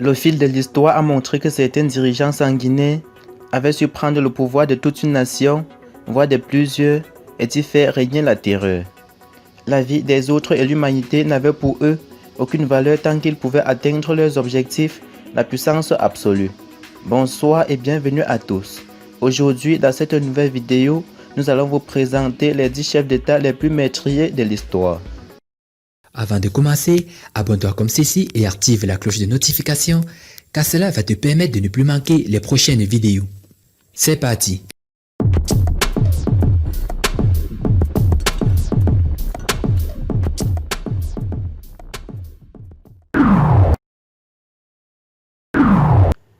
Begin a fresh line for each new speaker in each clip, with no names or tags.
Le fil de l'histoire a montré que certains dirigeants sanguinaires avaient su prendre le pouvoir de toute une nation, voire de plusieurs, et y faire régner la terreur. La vie des autres et l'humanité n'avaient pour eux aucune valeur tant qu'ils pouvaient atteindre leurs objectifs, la puissance absolue. Bonsoir et bienvenue à tous. Aujourd'hui, dans cette nouvelle vidéo, nous allons vous présenter les 10 chefs d'État les plus meurtriers de l'histoire.
Avant de commencer, abonne-toi comme ceci et active la cloche de notification car cela va te permettre de ne plus manquer les prochaines vidéos. C'est parti!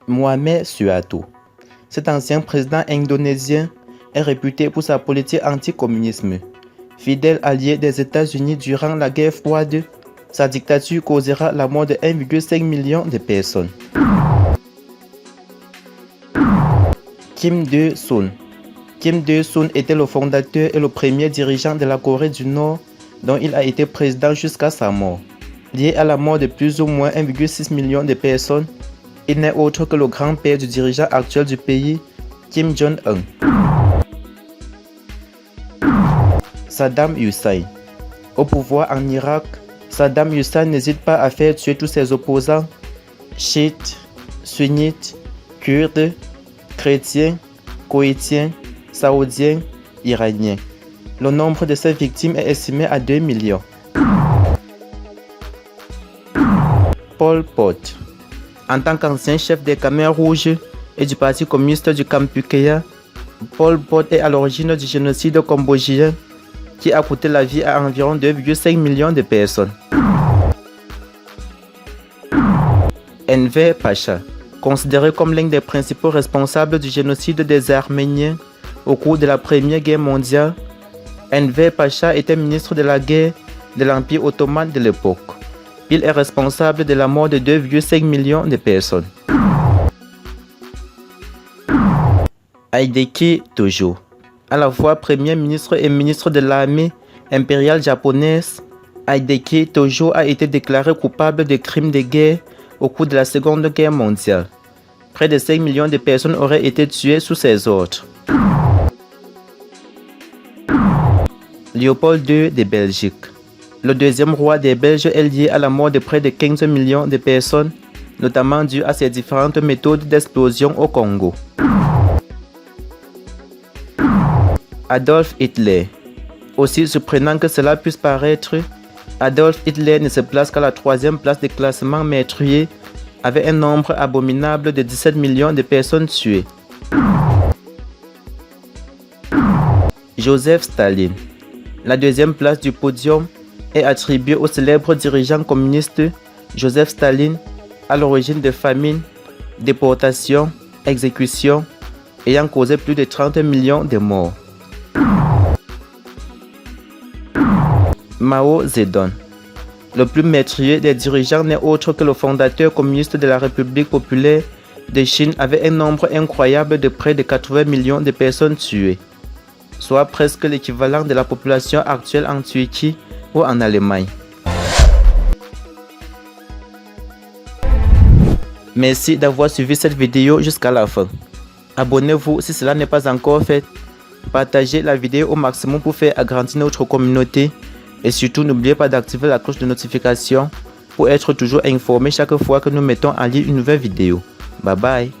Mohamed Suharto. Cet ancien président indonésien est réputé pour sa politique anti-communisme. Fidèle allié des États-Unis durant la guerre froide, sa dictature causera la mort de 1,5 million de personnes. Kim Il-sung. Kim Il-sung était le fondateur et le premier dirigeant de la Corée du Nord, dont il a été président jusqu'à sa mort. Lié à la mort de plus ou moins 1,6 million de personnes, il n'est autre que le grand-père du dirigeant actuel du pays, Kim Jong-un. Saddam Hussein. Au pouvoir en Irak, Saddam Hussein n'hésite pas à faire tuer tous ses opposants, chiites, sunnites, kurdes, chrétiens, koweïtiens, saoudiens, iraniens. Le nombre de ses victimes est estimé à 2 millions. Pol Pot. En tant qu'ancien chef des Khmers rouges et du parti communiste du Kampuchea, Pol Pot est à l'origine du génocide cambodgien qui a coûté la vie à environ 2,5 millions de personnes. Enver Pacha. Considéré comme l'un des principaux responsables du génocide des Arméniens au cours de la Première Guerre mondiale, Enver Pacha était ministre de la guerre de l'Empire ottoman de l'époque. Il est responsable de la mort de 2,5 millions de personnes. Hideki Tojo. À la fois Premier ministre et ministre de l'armée impériale japonaise, Hideki Tojo a été déclaré coupable de crimes de guerre au cours de la Seconde Guerre mondiale. Près de 5 millions de personnes auraient été tuées sous ses ordres. Léopold II de Belgique. Le deuxième roi des Belges est lié à la mort de près de 15 millions de personnes, notamment dû à ses différentes méthodes d'explosion au Congo. Adolf Hitler. Aussi surprenant que cela puisse paraître, Adolf Hitler ne se place qu'à la 3e place des classements meurtriers avec un nombre abominable de 17 millions de personnes tuées. Joseph Staline. La 2e place du podium est attribuée au célèbre dirigeant communiste Joseph Staline, à l'origine de famines, déportations, exécutions, ayant causé plus de 30 millions de morts. Mao Zedong. Le plus meurtrier des dirigeants n'est autre que le fondateur communiste de la République populaire de Chine avec un nombre incroyable de près de 80 millions de personnes tuées, soit presque l'équivalent de la population actuelle en Turquie ou en Allemagne. Merci d'avoir suivi cette vidéo jusqu'à la fin. Abonnez-vous si cela n'est pas encore fait. Partagez la vidéo au maximum pour faire agrandir notre communauté. Et surtout, n'oubliez pas d'activer la cloche de notification pour être toujours informé chaque fois que nous mettons en ligne une nouvelle vidéo. Bye bye.